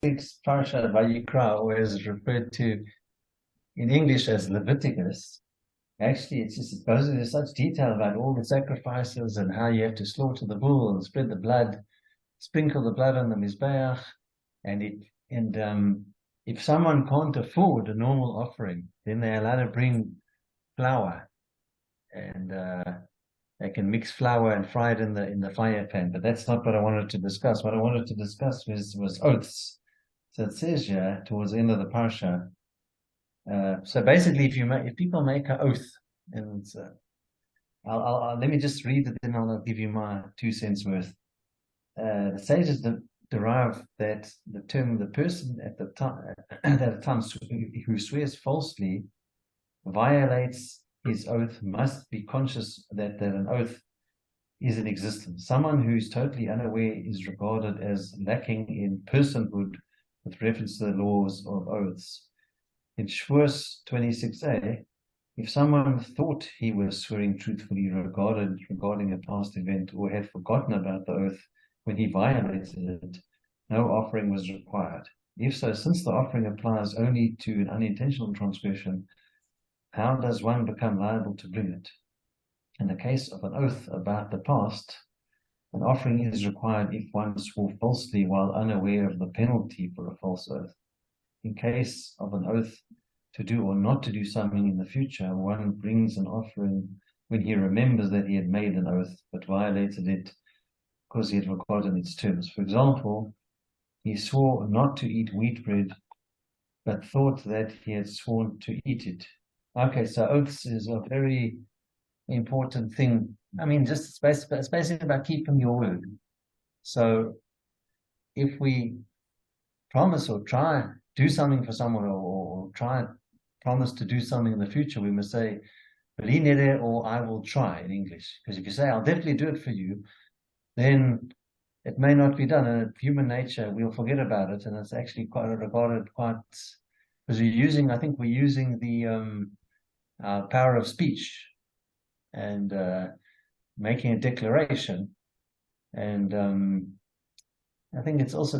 week's parasha Vayikra, or is referred to in English as Leviticus, actually it's just supposedly there's such detail about all the sacrifices and how you have to slaughter the bull and spread the blood, sprinkle the blood on the mizbeach, and if someone can't afford a normal offering, then they're allowed to bring flour, and they can mix flour and fry it in the fire pan. But that's not what I wanted to discuss. What I wanted to discuss was oaths. So it says here towards the end of the parsha. So basically, if people make an oath, and let me just read it, then I'll give you my 2 cents worth. The sages derive that the term the person at the time who swears falsely violates his oath must be conscious that an oath is in existence. Someone who is totally unaware is regarded as lacking in personhood with reference to the laws of oaths. In Shvuos 26a, if someone thought he was swearing truthfully regarding a past event or had forgotten about the oath when he violated it, no offering was required. If so, since the offering applies only to an unintentional transgression, how does one become liable to bring it? In the case of an oath about the past, an offering is required if one swore falsely while unaware of the penalty for a false oath. In case of an oath to do or not to do something in the future, one brings an offering when he remembers that he had made an oath but violated it because he had forgotten its terms. For example, he swore not to eat wheat bread but thought that he had sworn to eat it. Okay, so oaths is a very important thing. I mean, it's basically about keeping your word. So if we promise or try do something for someone, or try promise to do something in the future, we must say or I will try in English. Because if you say I'll definitely do it for you, then it may not be done. And human nature, we'll forget about it, and it's actually regarded quite, because I think we're using the power of speech and making a declaration. And I think it's also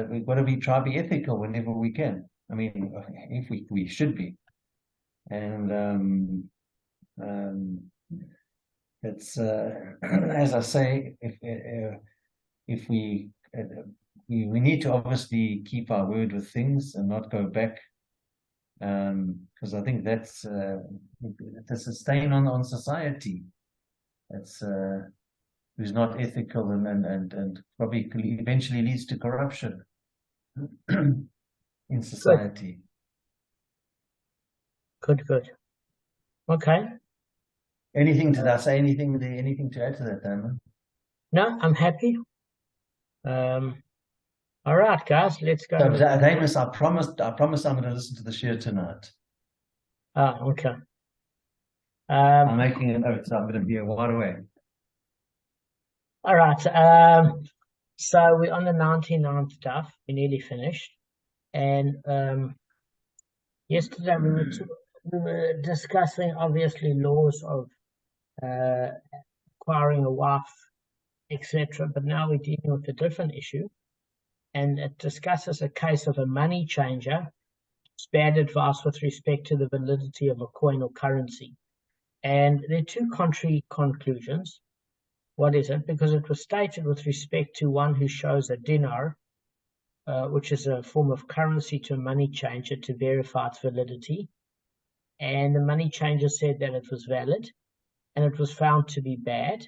we've got to try to be ethical whenever we can. I mean, if we should be, and it's as I say, if we need to obviously keep our word with things and not go back, because I think that's a stain on society. It's who's not ethical and probably eventually leads to corruption in society. Good. Okay. Anything to that? Say anything to add to that, Damon? No, I'm happy. All right, guys, let's go. So, Amos, I promise I'm going to listen to the shir tonight. Okay. I'm making a note, so I'm going to be a while away. All right. So we're on the 99th stuff. We're nearly finished. And yesterday we were discussing, obviously, laws of acquiring a wife, etc. But now we're dealing with a different issue. And it discusses a case of a money changer. It's bad advice with respect to the validity of a coin or currency. And there are two contrary conclusions. What is it? Because it was stated with respect to one who shows a dinar, which is a form of currency, to a money changer to verify its validity. And the money changer said that it was valid, and it was found to be bad.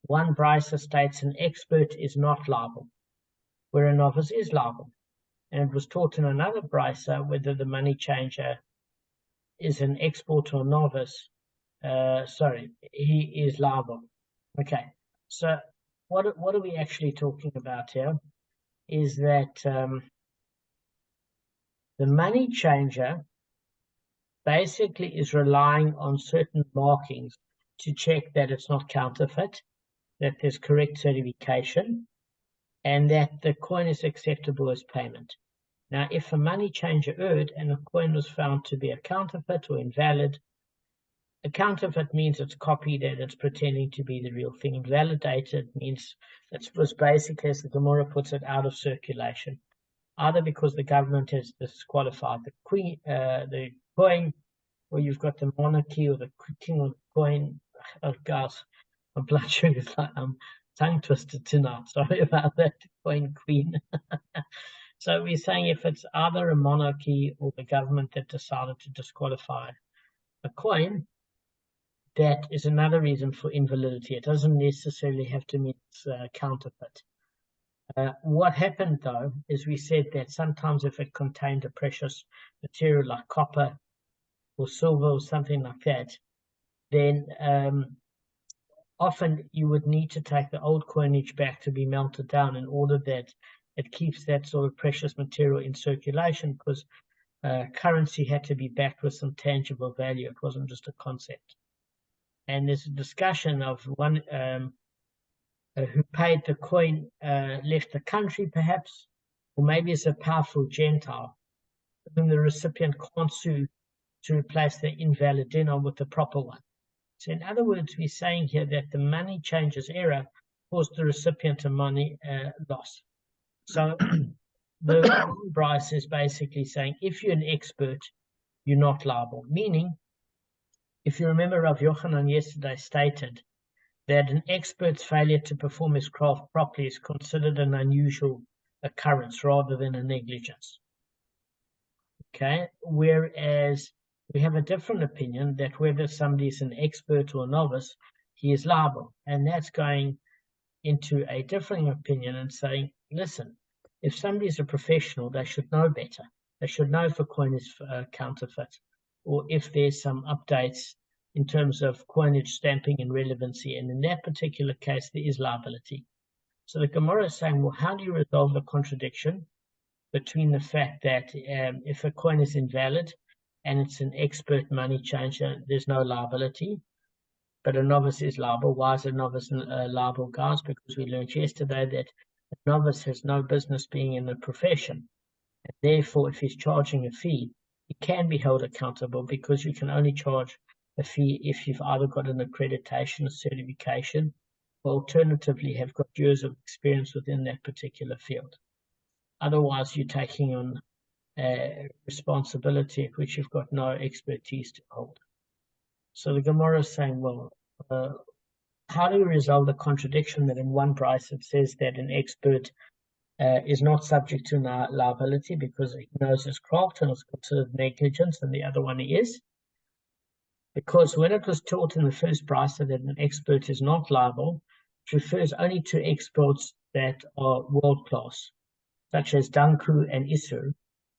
One brisa states an expert is not liable, where a novice is liable. And it was taught in another brisa whether the money changer is an expert or novice. He is liable. Okay. So what are we actually talking about here? Is that the money changer basically is relying on certain markings to check that it's not counterfeit, that there's correct certification, and that the coin is acceptable as payment. Now, if a money changer erred and a coin was found to be a counterfeit or invalid, a counterfeit means it's copied and it's pretending to be the real thing. Invalidated means it was basically, as the Gemara puts it, out of circulation. either because the government has disqualified the coin, or you've got the monarchy or the king of the coin. Oh, gosh, my blood sugar's like I'm tongue twisted tonight. Sorry about that, coin queen. So we're saying if it's either a monarchy or the government that decided to disqualify a coin, that is another reason for invalidity. It doesn't necessarily have to mean it's counterfeit. What happened, though, is we said that sometimes if it contained a precious material like copper or silver or something like that, then often you would need to take the old coinage back to be melted down in order that it keeps that sort of precious material in circulation, because currency had to be backed with some tangible value. It wasn't just a concept. And there's a discussion of one who paid the coin left the country, perhaps, or maybe it's a powerful Gentile, whom the recipient can't sue to replace the invalid dinar with the proper one. So in other words, we're saying here that the money changer's error caused the recipient a money loss. So the Bryce is basically saying, if you're an expert, you're not liable. Meaning, if you remember, Rav Yochanan yesterday stated that an expert's failure to perform his craft properly is considered an unusual occurrence rather than a negligence. Okay, whereas we have a different opinion that whether somebody is an expert or a novice, he is liable. And that's going into a differing opinion and saying, listen, if somebody is a professional, they should know better. They should know if a coin is counterfeit, or if there's some updates in terms of coinage stamping and relevancy. And in that particular case, there is liability. So the Gemara is saying, well, how do you resolve the contradiction between the fact that if a coin is invalid and it's an expert money changer, there's no liability, but a novice is liable? Why is a novice liable, guys? Because we learned yesterday that a novice has no business being in the profession. And therefore, if he's charging a fee, he can be held accountable, because you can only charge a fee if you've either got an accreditation, a certification, or alternatively have got years of experience within that particular field. Otherwise, you're taking on responsibility which you've got no expertise to hold. So the Gemara is saying, well, how do you resolve the contradiction that in one price it says that an expert is not subject to liability because he knows his craft and is considered negligence, and the other one he is? Because when it was taught in the first price that an expert is not liable, it refers only to experts that are world-class, such as Danku and Isur,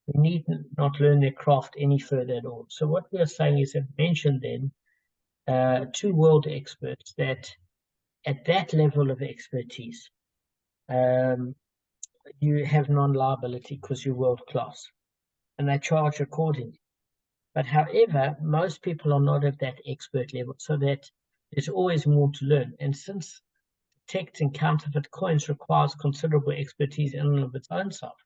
who need not learn their craft any further at all. So what we are saying is that mention then two world experts that at that level of expertise, you have non-liability because you're world-class, and they charge accordingly. But however, most people are not at that expert level, so that there's always more to learn. And since detecting counterfeit coins requires considerable expertise in and of its own self,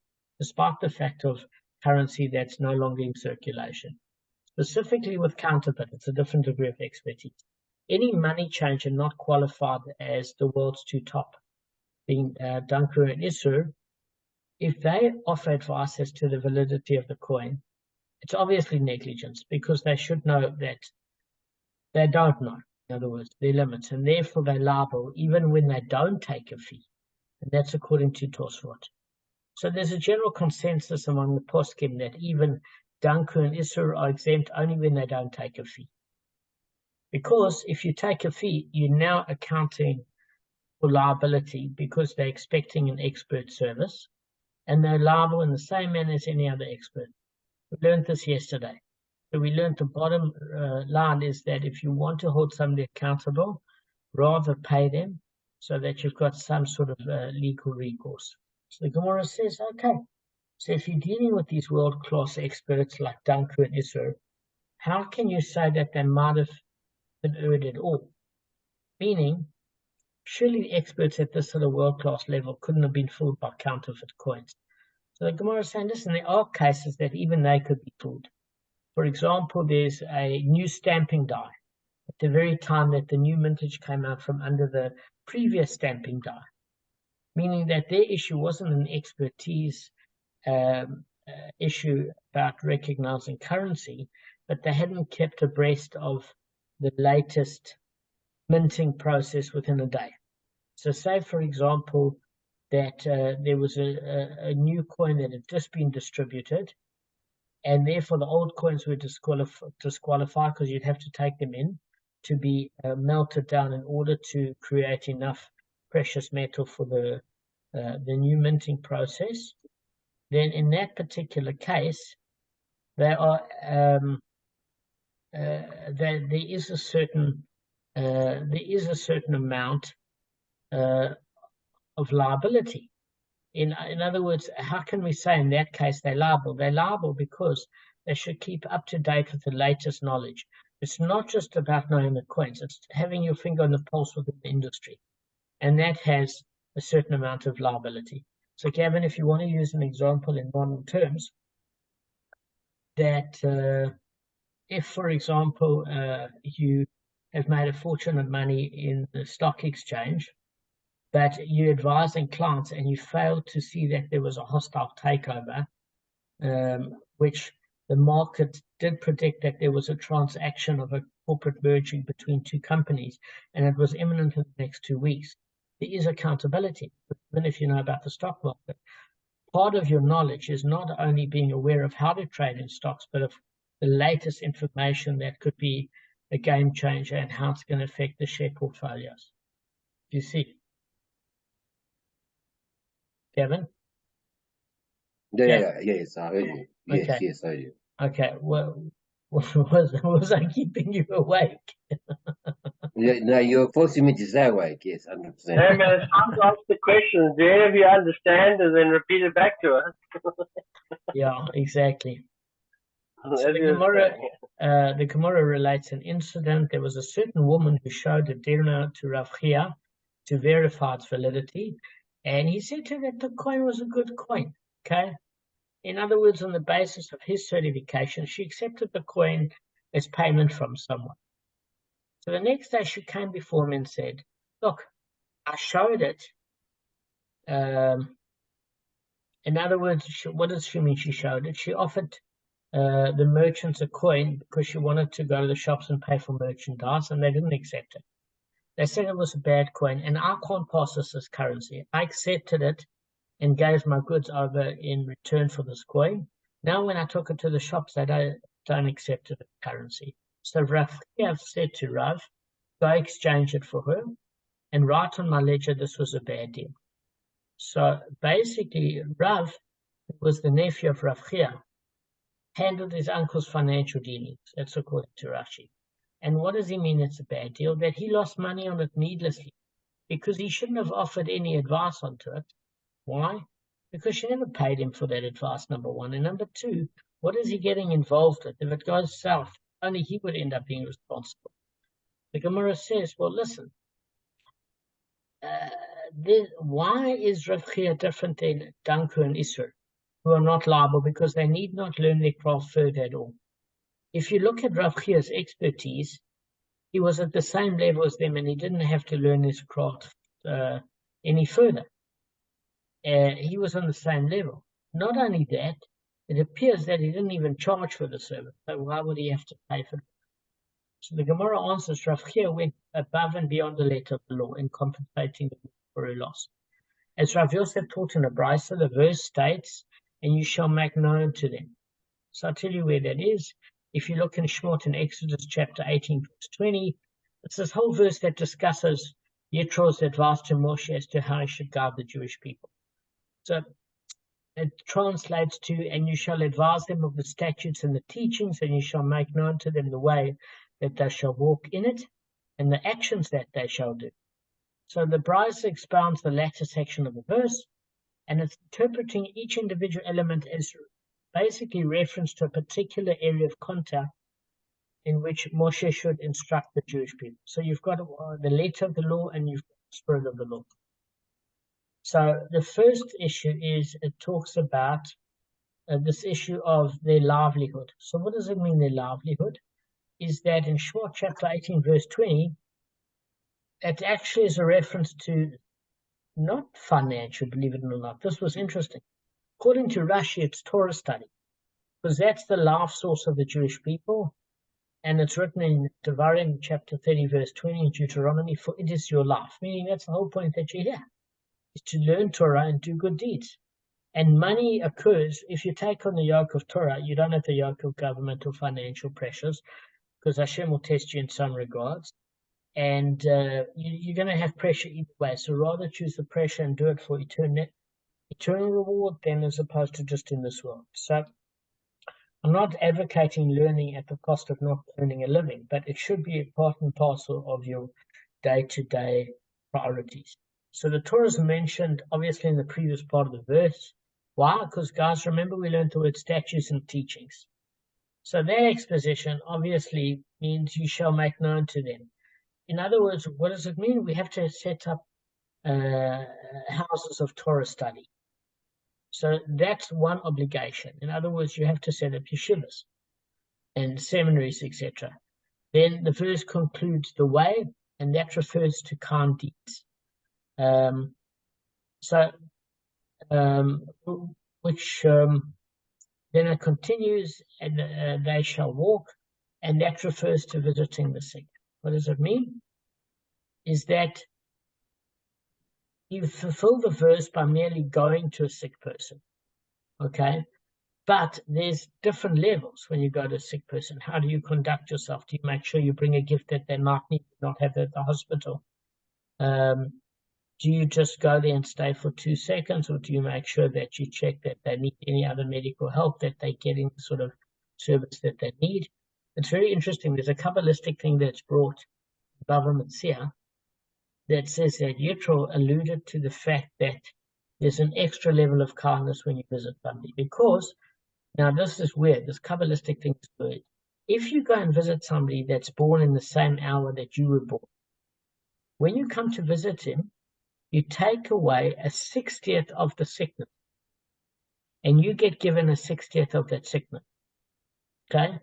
despite the fact of currency that's no longer in circulation. Specifically with counterfeit, it's a different degree of expertise. Any money changer not qualified as the world's two top, being Danku and Isur, if they offer advice as to the validity of the coin, it's obviously negligence, because they should know that they don't know, in other words, their limits, and therefore they're liable even when they don't take a fee. And that's according to Tosfot. So there's a general consensus among the poskim that even Danku and Isur are exempt only when they don't take a fee. Because if you take a fee, you're now accounting for liability because they're expecting an expert service, and they're liable in the same manner as any other expert. We learned this yesterday. So we learned the bottom line is that if you want to hold somebody accountable, rather pay them so that you've got some sort of legal recourse. So the Gemara says, okay, so if you're dealing with these world-class experts like Danku and Isur, how can you say that they might have been erred at all? Meaning, surely the experts at this sort of world-class level couldn't have been fooled by counterfeit coins. So the Gemara is saying, listen, there are cases that even they could be fooled. For example, there's a new stamping die at the very time that the new mintage came out from under the previous stamping die, meaning that their issue wasn't an expertise issue about recognizing currency, but they hadn't kept abreast of the latest minting process within a day. So say, for example, that there was a new coin that had just been distributed, and therefore the old coins were disqualified because you'd have to take them in to be melted down in order to create enough precious metal for the new minting process. Then in that particular case, there is a certain amount of liability. In other words, how can we say in that case they're liable? They're liable because they should keep up to date with the latest knowledge. It's not just about knowing the coins, it's having your finger on the pulse within the industry. And that has a certain amount of liability. So Gavin, if you want to use an example in modern terms, that if, for example, you have made a fortune of money in the stock exchange, but you're advising clients and you failed to see that there was a hostile takeover, which the market did predict that there was a transaction of a corporate merging between two companies, and it was imminent in the next 2 weeks. There is accountability, even if you know about the stock market. Part of your knowledge is not only being aware of how to trade in stocks, but of the latest information that could be a game changer and how it's going to affect the share portfolios. Do you see? Kevin? Yes, I heard you. Yes, okay. Yes, I heard you. Okay, well, was I keeping you awake? No, you're forcing me to stay awake, yes, 100%. Damon, it's time to ask the questions. Do any of you understand and then repeat it back to us? Yeah, exactly. So the Gemara relates an incident. There was a certain woman who showed a dirna to Rav Chia to verify its validity, and he said to her that the coin was a good coin. Okay, in other words, on the basis of his certification, she accepted the coin as payment from someone. So the next day she came before him and said, "Look, I showed it." In other words, what does she mean? She showed it. She offered the merchants a coin because she wanted to go to the shops and pay for merchandise, and they didn't accept it. They said it was a bad coin, and I can't pass this as currency. I accepted it and gave my goods over in return for this coin. Now when I took it to the shops, they don't accept it as currency. So Rav said to Rav, go exchange it for her and write on my ledger this was a bad deal. So basically Rav, who was the nephew of Rav Chia, handled his uncle's financial dealings. That's according to Rashi. And what does he mean it's a bad deal? That he lost money on it needlessly because he shouldn't have offered any advice onto it. Why? Because she never paid him for that advice, number one. And number two, what is he getting involved with? If it goes south, only he would end up being responsible. The Gemara says, well, listen, why is Rav Chia different than Danku and Isser, who are not liable because they need not learn their craft further at all? If you look at Rav Chia's expertise, he was at the same level as them and he didn't have to learn his craft any further. He was on the same level. Not only that, it appears that he didn't even charge for the service. So why would he have to pay for it? So the Gemara answers, Rav Chia went above and beyond the letter of the law in compensating for a loss. As Rav Yosef taught in the Brisa, the verse states, and you shall make known to them. So I'll tell you where that is. If you look in Shemot in Exodus chapter 18, verse 20, it's this whole verse that discusses Yitro's advice to Moshe as to how he should guide the Jewish people. So it translates to, and you shall advise them of the statutes and the teachings, and you shall make known to them the way that they shall walk in it, and the actions that they shall do. So the Brisa expounds the latter section of the verse, and it's interpreting each individual element as basically reference to a particular area of contact in which Moshe should instruct the Jewish people. So you've got the letter of the law and you've got the spirit of the law. So the first issue is it talks about this issue of their livelihood. So what does it mean, their livelihood? Is that in Shemot chapter 18, verse 20, it actually is a reference to not financial, believe it or not. This was interesting. According to Rashi, it's Torah study, because that's the life source of the Jewish people. And it's written in Devarim, chapter 30, verse 20 in Deuteronomy, for it is your life. Meaning that's the whole point that you're here, is to learn Torah and do good deeds. And money occurs, if you take on the yoke of Torah, you don't have the yoke of government or financial pressures, because Hashem will test you in some regards. And you're going to have pressure either way. So rather choose the pressure and do it for eternal reward than as opposed to just in this world. So I'm not advocating learning at the cost of not earning a living, but it should be a part and parcel of your day-to-day priorities. So the Torah is mentioned, obviously, in the previous part of the verse. Why? Because, guys, remember we learned the word statutes and teachings. So that exposition obviously means you shall make known to them. In other words, what does it mean? We have to set up houses of Torah study. So that's one obligation. In other words, you have to set up yeshivas and seminaries, etc. Then the verse concludes the way, and that refers to kind deeds. Then it continues, and they shall walk, and that refers to visiting the sick. What does it mean? Is that you fulfill the verse by merely going to a sick person, okay? But there's different levels when you go to a sick person. How do you conduct yourself? Do you make sure you bring a gift that they might need, not have at the hospital? Do you just go there and stay for 2 seconds, or do you make sure that you check that they need any other medical help, that they're getting the sort of service that they need? It's very interesting. There's a Kabbalistic thing that's brought, Bava Kamma, that says that Yitro alluded to the fact that there's an extra level of kindness when you visit somebody. Because, now this is weird, this Kabbalistic thing is weird. If you go and visit somebody that's born in the same hour that you were born, when you come to visit him, you take away a 60th of the sickness. And you get given a 60th of that sickness. Okay?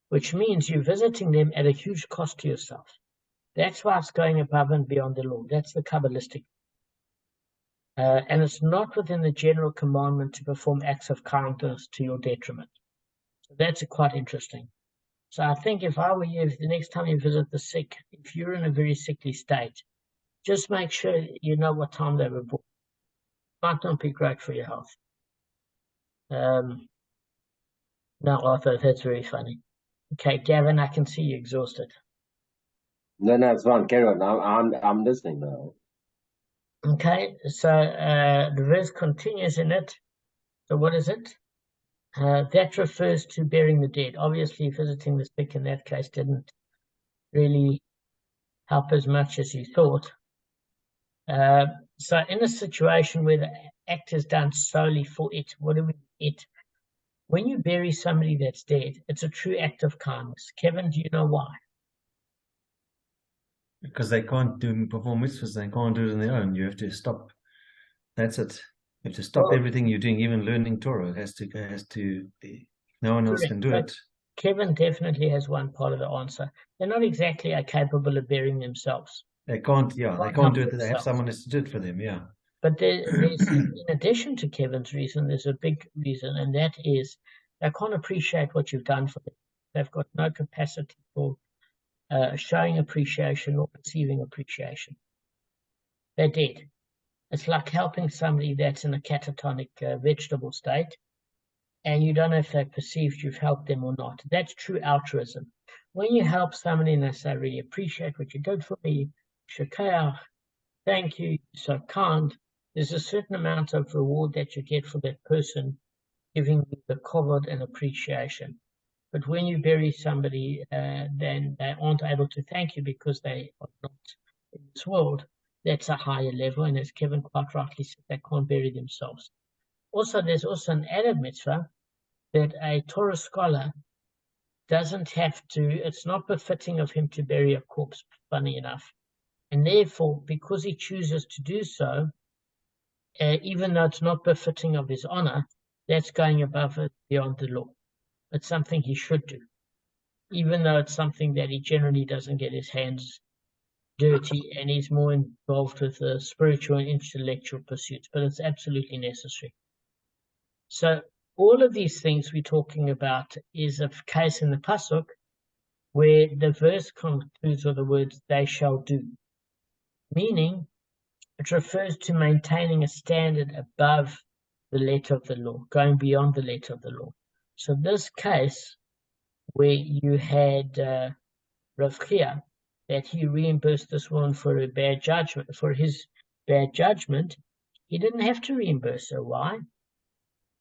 Which means you're visiting them at a huge cost to yourself. That's why it's going above and beyond the law. That's the Kabbalistic. And it's not within the general commandment to perform acts of kindness to your detriment. So that's quite interesting. So I think if I were you, if the next time you visit the sick, if you're in a very sickly state, just make sure you know what time they were born. Might not be great for your health. No, Arthur, that's very funny. Okay, Gavin, I can see you exhausted. No, it's fine. Carry on. I'm listening now. Okay, so the verse continues in it. So what is it? That refers to burying the dead. Obviously, visiting the sick in that case didn't really help as much as you thought. So in a situation where the act is done solely for it, what do we mean it? When you bury somebody that's dead, it's a true act of kindness. Kevin, do you know why? Because they can't perform mitzvahs, they can't do it on their own. You have to stop. That's it. You have to stop everything you're doing, even learning Torah. It has to be. No one else can do it. Kevin definitely has one part of the answer. They're not exactly capable of burying themselves. They can't, they can't do it. They have someone else to do it for them, yeah. But there's, in addition to Kevin's reason, there's a big reason, and that is they can't appreciate what you've done for them. They've got no capacity for showing appreciation or perceiving appreciation. They're dead. It's like helping somebody that's in a catatonic vegetable state, and you don't know if they perceived you've helped them or not. That's true altruism. When you help somebody and they say, I really appreciate what you did for me, shakayach, thank you, so kind, there's a certain amount of reward that you get for that person giving you the kavod and appreciation. But when you bury somebody, then they aren't able to thank you because they are not in this world. That's a higher level, and as Kevin quite rightly said, they can't bury themselves. Also, there's also an added mitzvah that a Torah scholar doesn't have to, it's not befitting of him to bury a corpse, funny enough. And therefore, because he chooses to do so, even though it's not befitting of his honor, that's going above and beyond the law. It's something he should do, even though it's something that he generally doesn't get his hands dirty and he's more involved with the spiritual and intellectual pursuits, but it's absolutely necessary. So all of these things we're talking about is a case in the pasuk where the verse concludes with the words "they shall do," meaning it refers to maintaining a standard above the letter of the law, going beyond the letter of the law. So this case where you had Rav Chia, that he reimbursed this woman for her bad judgment, for his bad judgment, he didn't have to reimburse her. Why?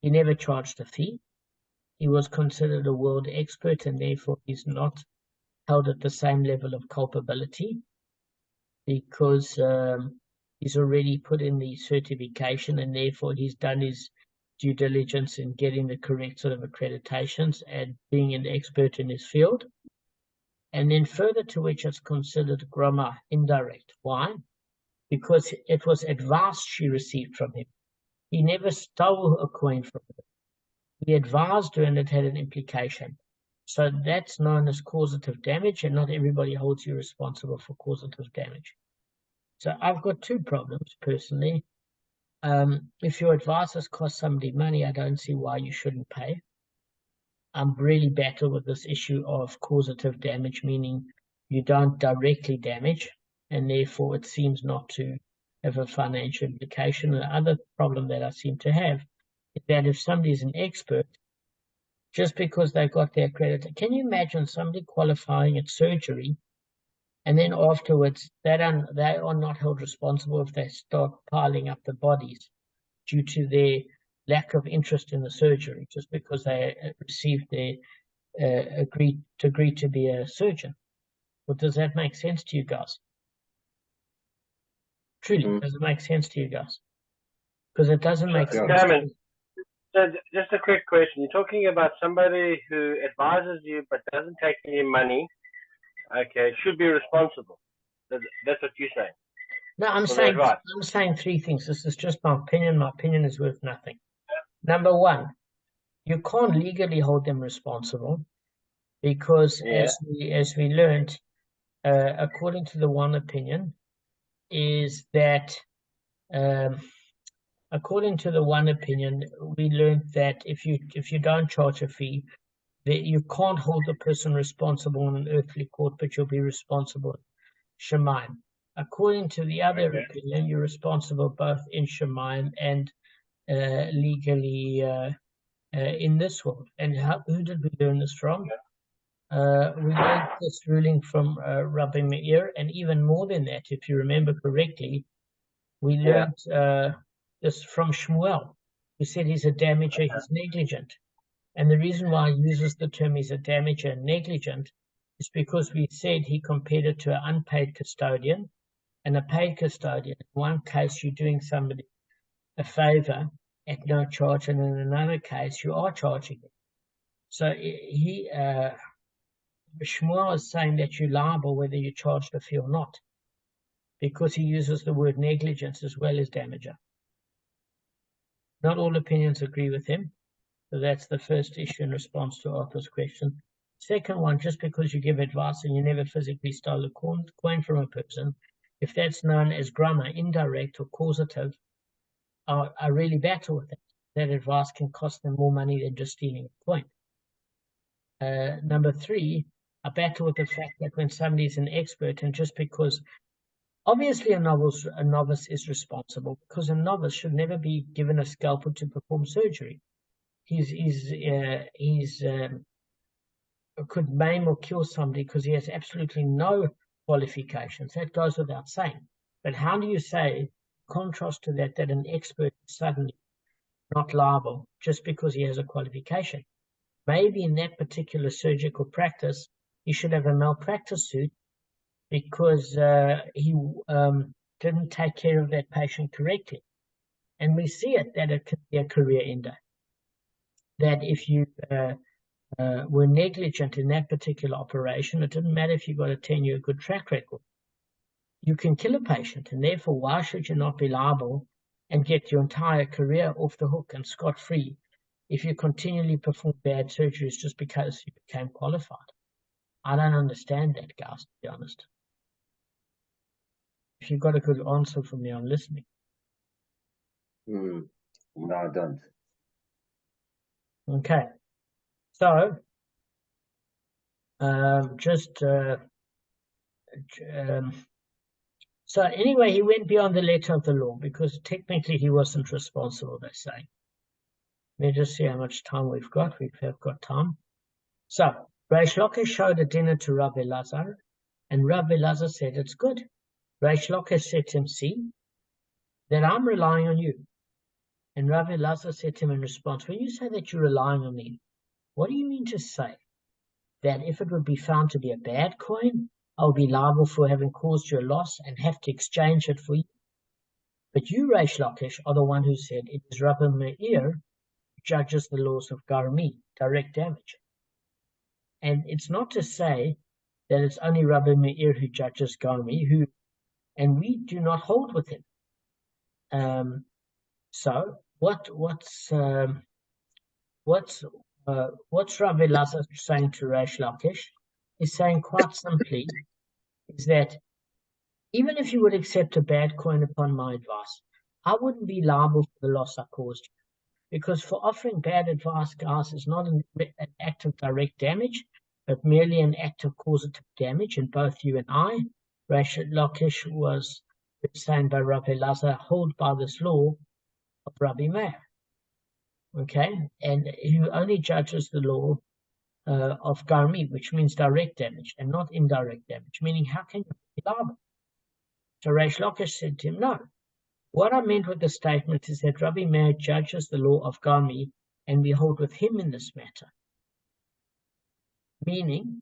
He never charged a fee. He was considered a world expert, and therefore he's not held at the same level of culpability because he's already put in the certification, and therefore he's done his due diligence in getting the correct sort of accreditations and being an expert in his field. And then further to which it's considered grammar indirect. Why? Because it was advice she received from him. He never stole a coin from her. He advised her and it had an implication. So that's known as causative damage, and not everybody holds you responsible for causative damage. So I've got two problems personally. If your advice has cost somebody money, I don't see why you shouldn't pay. I'm really battle with this issue of causative damage, meaning you don't directly damage, and therefore it seems not to have a financial implication. The other problem that I seem to have is that if somebody is an expert, just because they got their credit, can you imagine somebody qualifying at surgery, and then afterwards they are not held responsible if they start piling up the bodies due to their lack of interest in the surgery, just because they received their agreed to be a surgeon? Well, does that make sense to you guys? Truly, does it make sense to you guys? Because it doesn't make sense. Damon, so just a quick question. You're talking about somebody who advises you but doesn't take any money, okay, should be responsible. That's what you're saying. No, I'm saying three things. This is just my opinion. My opinion is worth nothing. Number one, you can't legally hold them responsible because, as we learned, according to the one opinion, is that according to the one opinion, we learned that if you don't charge a fee, that you can't hold the person responsible in an earthly court, but you'll be responsible Shemaim. According to the other opinion, you're responsible both in Shemaim and legally in this world. And who did we learn this from? We learned this ruling from Rabbi Meir, and even more than that, if you remember correctly, we learned this from Shmuel, who said he's a damager, he's negligent. And the reason why he uses the term he's a damager and negligent is because we said he compared it to an unpaid custodian and a paid custodian. In one case, you're doing somebody a favor at no charge, and in another case, you are charging them. So Shmuel is saying that you're liable whether you charge the fee or not, because he uses the word negligence as well as damager. Not all opinions agree with him. So that's the first issue in response to Arthur's question. Second one, just because you give advice and you never physically stole a coin from a person, if that's known as grammar, indirect or causative, I really battle with that. That advice can cost them more money than just stealing a coin. Number three, I battle with the fact that when somebody is an expert, and just because obviously a novice is responsible, because a novice should never be given a scalpel to perform surgery. He's could maim or kill somebody because he has absolutely no qualifications. That goes without saying. But how do you say, contrast to that an expert is suddenly not liable just because he has a qualification? Maybe in that particular surgical practice, he should have a malpractice suit because he didn't take care of that patient correctly. And we see it that it can be a career ender. That if you were negligent in that particular operation, it didn't matter if you got a 10-year good track record. You can kill a patient, and therefore why should you not be liable and get your entire career off the hook and scot-free if you continually perform bad surgeries just because you became qualified? I don't understand that, guys, to be honest. If you've got a good answer for me, I'm listening. No, I don't. Okay. So, so anyway, he went beyond the letter of the law because technically he wasn't responsible, they say. Let me just see how much time we've got. We have got time. So, Reish Lakish showed a dinner to Rabbi Elazar, and Rabbi Elazar said, it's good. Reish Lakish said to him, see, that I'm relying on you. And Rabbi Elazar said to him in response, when you say that you're relying on me, what do you mean to say? That if it would be found to be a bad coin, I'll be liable for having caused you a loss and have to exchange it for you. But you, Reish Lakish, are the one who said it is Rabbi Meir who judges the laws of Garmi, direct damage. And it's not to say that it's only Rabbi Meir who judges Garmi, and we do not hold with him. So what's Rabbi Elazar saying to Reish Lakish? Is saying quite simply is that even if you would accept a bad coin upon my advice, I wouldn't be liable for the loss I caused you. Because for offering bad advice, guys, is not an act of direct damage, but merely an act of causative damage in both you and I. Reish Lakish was saying by Rabbi Elazar, hold by this law of Rabbi Meir. Okay? And who only judges the law of Garmi, which means direct damage and not indirect damage, meaning how can you be liable? So Reish Lakish said to him, no. What I meant with the statement is that Rabbi Meir judges the law of Garmi and we hold with him in this matter. Meaning,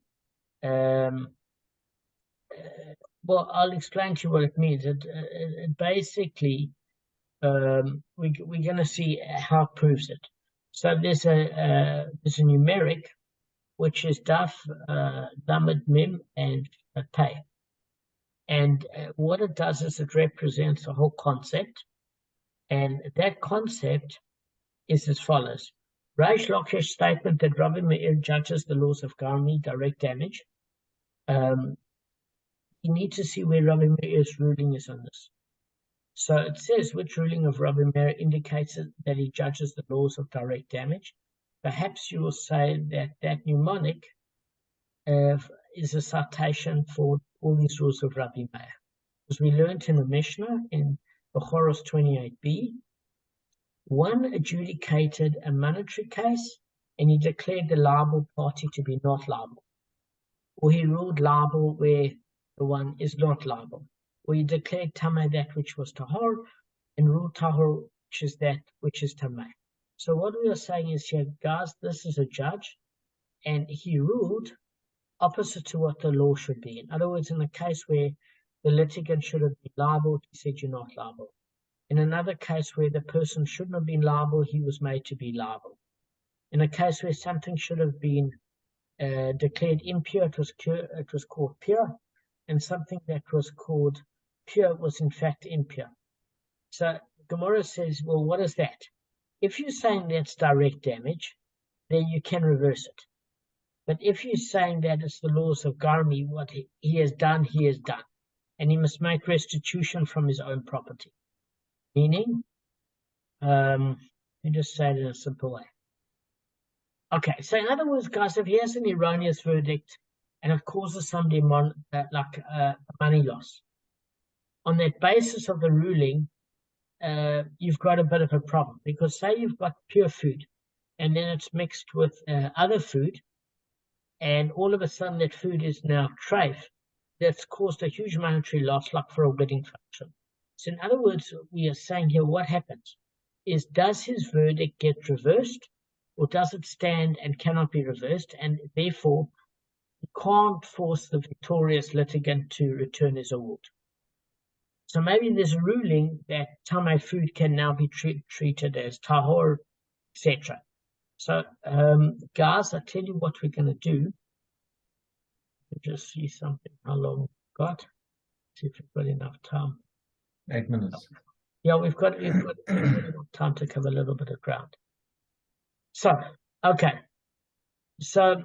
well, I'll explain to you what it means. It basically, we're going to see how it proves it. So there's a numeric, which is Daf, Lamed, Mim, and Pei. And what it does is it represents a whole concept. And that concept is as follows. Reish Lakish's statement that Rabbi Meir judges the laws of Garmi, direct damage. You need to see where Rabbi Meir's ruling is on this. So it says which ruling of Rabbi Meir indicates that he judges the laws of direct damage. Perhaps you will say that that mnemonic is a citation for all these rules of Rabbi Meir. Because we learned in the Mishnah in Bechoros 28b, one adjudicated a monetary case and he declared the liable party to be not liable. Or he ruled liable where the one is not liable. Or he declared tameh that which was tahor and ruled tahor which is that which is tameh. So what we are saying is here, guys, this is a judge and he ruled opposite to what the law should be. In other words, in a case where the litigant should have been liable, he said you're not liable. In another case where the person shouldn't have been liable, he was made to be liable. In a case where something should have been declared impure, it was called pure, and something that was called pure was in fact impure. So Gemara says, well, what is that? If you're saying that's direct damage, then you can reverse it. But if you're saying that it's the laws of Garmi, what he has done, he has done. And he must make restitution from his own property. Meaning, let me just say it in a simple way. Okay, so in other words, guys, if he has an erroneous verdict and it causes somebody money loss, on that basis of the ruling, you've got a bit of a problem. Because say you've got pure food and then it's mixed with other food, and all of a sudden that food is now treif, that's caused a huge monetary loss, like for a wedding function. So in other words, we are saying here what happens is, does his verdict get reversed or does it stand and cannot be reversed, and therefore you can't force the victorious litigant to return his award. So maybe there's a ruling that tameh food can now be treated as tahor, etc. So guys, I tell you what we're going to do. Just see something, how long we've got. See if we've got enough time. 8 minutes. Yeah, we've got enough time to cover a little bit of ground. So, okay. So,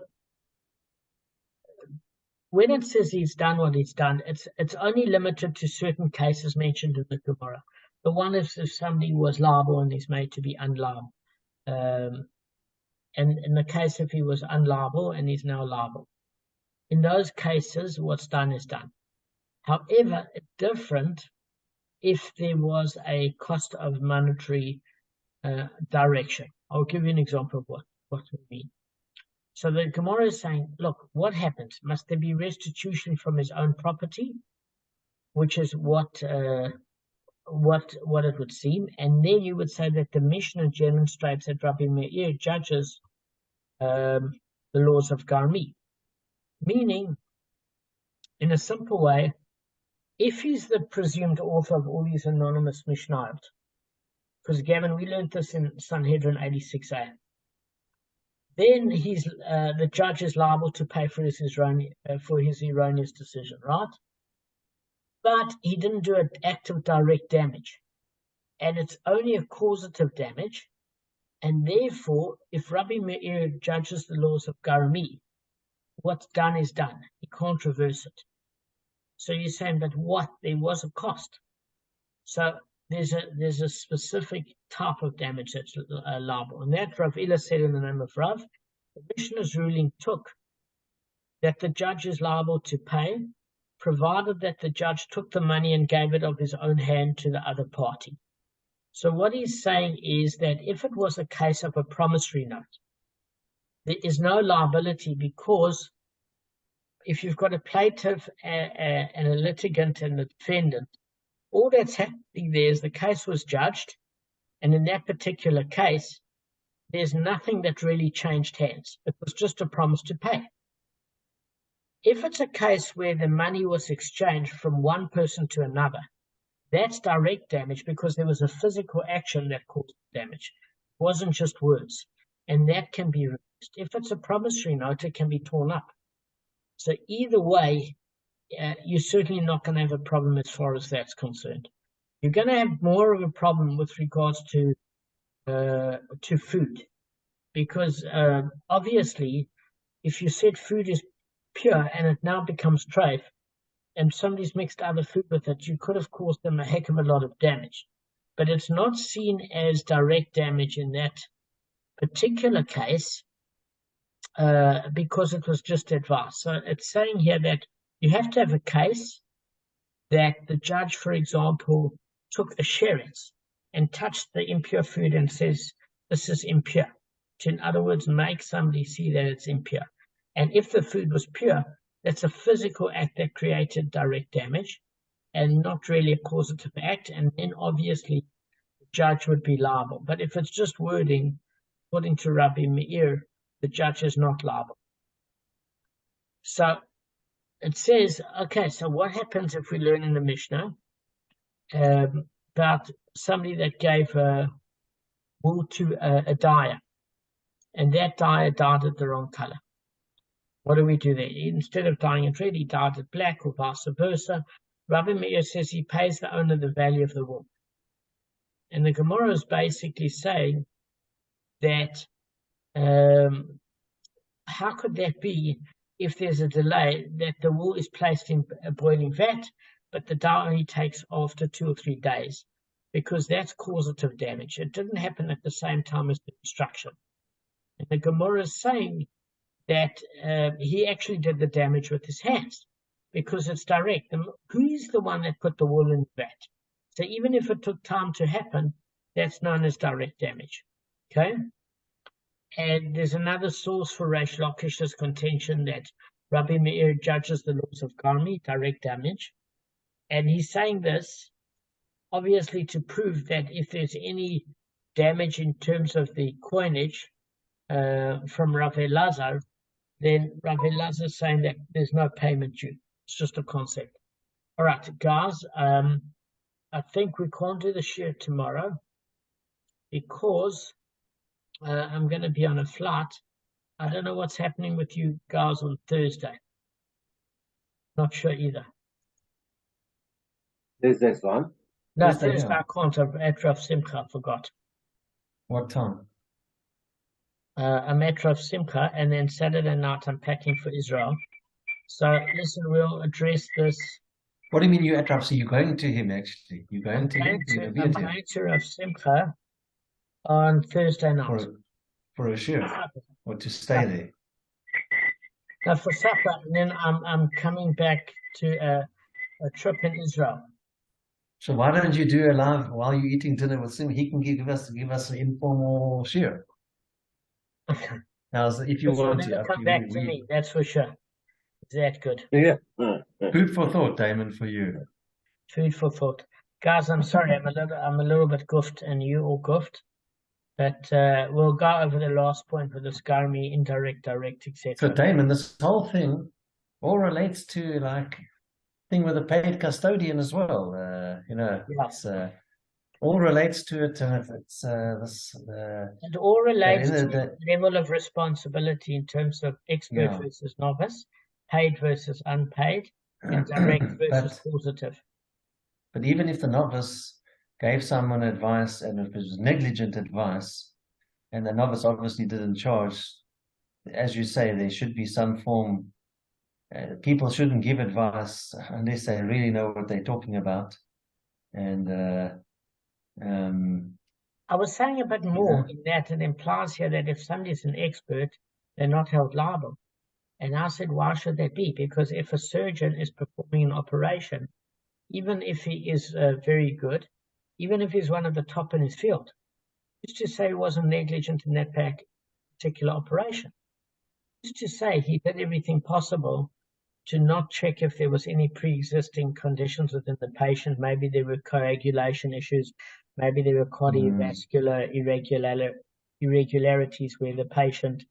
when it says he's done what he's done, it's only limited to certain cases mentioned in the Gemara. The one is if somebody was liable and is made to be unliable. and in the case if he was unliable and he's now liable. In those cases, what's done is done. However, it's different if there was a cost of monetary direction. I'll give you an example of what we mean. So the Gemara is saying, look, what happens? Must there be restitution from his own property? Which is what it would seem. And then you would say that the Mishnah demonstrates that Rabbi Meir judges the laws of Garmi. Meaning, in a simple way, if he's the presumed author of all these anonymous Mishnayot, because Gavin, we learned this in Sanhedrin 86a, then he's the judge is liable to pay for his erroneous decision, right? But he didn't do an act of direct damage, and it's only a causative damage, and therefore, if Rabbi Meir judges the laws of Garmi, what's done is done. He can't reverse it. So you're saying, but what? There was a cost. So there's a specific type of damage that's liable. And that Rav Ila said in the name of Rav, the Mishnah's ruling took that the judge is liable to pay, provided that the judge took the money and gave it of his own hand to the other party. So what he's saying is that if it was a case of a promissory note, there is no liability, because if you've got a plaintiff and a litigant and a defendant, all that's happening there is the case was judged, and in that particular case, there's nothing that really changed hands. It was just a promise to pay. If it's a case where the money was exchanged from one person to another, that's direct damage, because there was a physical action that caused damage. It wasn't just words, and that can be reversed. If it's a promissory note, it can be torn up. So either way, you're certainly not going to have a problem as far as that's concerned. You're going to have more of a problem with regards to food, because obviously, if you said food is pure and it now becomes treif, and somebody's mixed other food with it, you could have caused them a heck of a lot of damage. But it's not seen as direct damage in that particular case, because it was just advice. So it's saying here that you have to have a case that the judge, for example, took the sheretz and touched the impure food and says, this is impure. To, in other words, make somebody see that it's impure. And if the food was pure, that's a physical act that created direct damage and not really a causative act. And then obviously the judge would be liable. But if it's just wording, according to Rabbi Meir, the judge is not liable. So it says, okay, so what happens if we learn in the Mishnah about somebody that gave wool to a dyer, and that dyer dyed it the wrong color? What do we do there? Instead of dyeing it red, he dyed it black, or vice versa. Rabbi Meir says he pays the owner the value of the wool. And the Gemara is basically saying that how could that be if there's a delay, that the wool is placed in a boiling vat, but the dye only takes after 2 or 3 days, because that's causative damage. It didn't happen at the same time as the destruction. And the Gemara is saying that he actually did the damage with his hands, because it's direct. And who is the one that put the wool in the vat? So even if it took time to happen, that's known as direct damage. Okay? And there's another source for Reish Lakish's contention that Rabbi Meir judges the laws of Garmi, direct damage. And he's saying this, obviously, to prove that if there's any damage in terms of the coinage from Rav Elazar, then Rav Elazar is saying that there's no payment due. It's just a concept. All right, guys, I think we can't do the shir tomorrow because I'm going to be on a flight. I don't know what's happening with you guys on Thursday. Not sure either. Thursday's fine. No, Thursday, Thursday I can't. I'm at Rav Simcha, I forgot. What time? I'm at Rav Simcha, and then Saturday night I'm packing for Israel. So listen, we'll address this. What do you mean you're at Rav? So you're going to him, actually? You're going to him? I'm going to Rav Simcha on Thursday night. For for a shiur or to stay there? No, for supper, and then I'm coming back to a trip in Israel. So why don't you do a live while you're eating dinner with him? He can give us an informal shiur. Okay. Now, if you But you'll want never to, come back to me, that's for sure. Is that good? Yeah. Food for thought, Damon, for you. Food for thought. Guys, I'm sorry, I'm a little bit goofed and you all goofed. But we'll go over the last point with the SCARMI, indirect, direct, etc. So Damon, this whole thing all relates to like thing with a paid custodian as well. It's all relates to it. It all relates to the level of responsibility in terms of expert versus novice, paid versus unpaid, and direct versus causative. But even if the novice gave someone advice and it was negligent advice, and the novice obviously didn't charge, as you say, there should be some form. People shouldn't give advice unless they really know what they're talking about. And I was saying a bit more in that it implies here that if somebody's an expert, they're not held liable. And I said, why should that be? Because if a surgeon is performing an operation, even if he is very good, even if he's one of the top in his field, just to say he wasn't negligent in that particular operation, just to say he did everything possible to not check if there was any pre-existing conditions within the patient. Maybe there were coagulation issues, maybe there were cardiovascular irregularities where the patient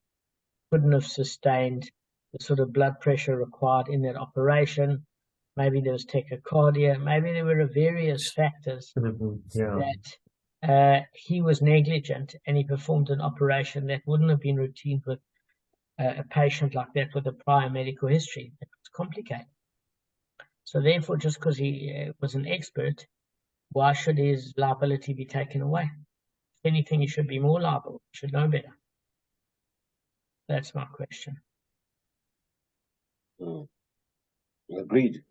couldn't have sustained the sort of blood pressure required in that operation. Maybe there was tachycardia. Maybe there were various factors that he was negligent and he performed an operation that wouldn't have been routine with a patient like that with a prior medical history. It's complicated. So therefore, just because he was an expert, why should his liability be taken away? If anything, he should be more liable. He should know better. That's my question. Agreed.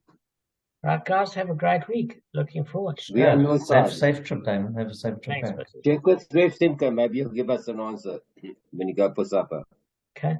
Right, guys, have a great week. Looking forward. We are no side. Safe trip, Damon. Have a safe trip. Thanks, Check with Grave Simca. Maybe he'll give us an answer when you go for supper. Okay.